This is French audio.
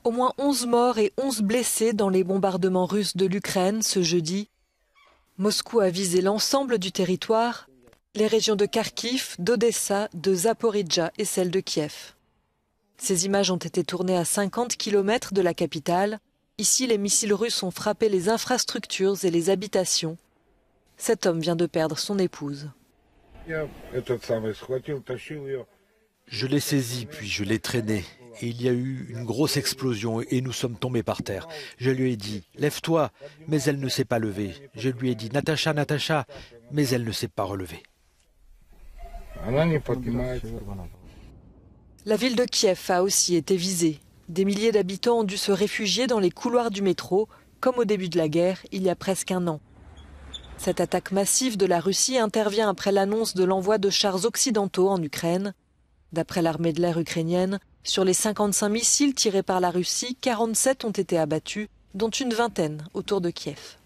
Au moins 11 morts et 11 blessés dans les bombardements russes de l'Ukraine ce jeudi. Moscou a visé l'ensemble du territoire, les régions de Kharkiv, d'Odessa, de Zaporijjia et celle de Kiev. Ces images ont été tournées à 50 km de la capitale. Ici, les missiles russes ont frappé les infrastructures et les habitations. Cet homme vient de perdre son épouse. Je l'ai saisie, puis je l'ai traînée. Et il y a eu une grosse explosion et nous sommes tombés par terre. Je lui ai dit « Lève-toi », mais elle ne s'est pas levée. Je lui ai dit « Natacha, Natacha », mais elle ne s'est pas relevée. La ville de Kiev a aussi été visée. Des milliers d'habitants ont dû se réfugier dans les couloirs du métro, comme au début de la guerre, il y a presque un an. Cette attaque massive de la Russie intervient après l'annonce de l'envoi de chars occidentaux en Ukraine. D'après l'armée de l'air ukrainienne, sur les 55 missiles tirés par la Russie, 47 ont été abattus, dont une vingtaine autour de Kiev.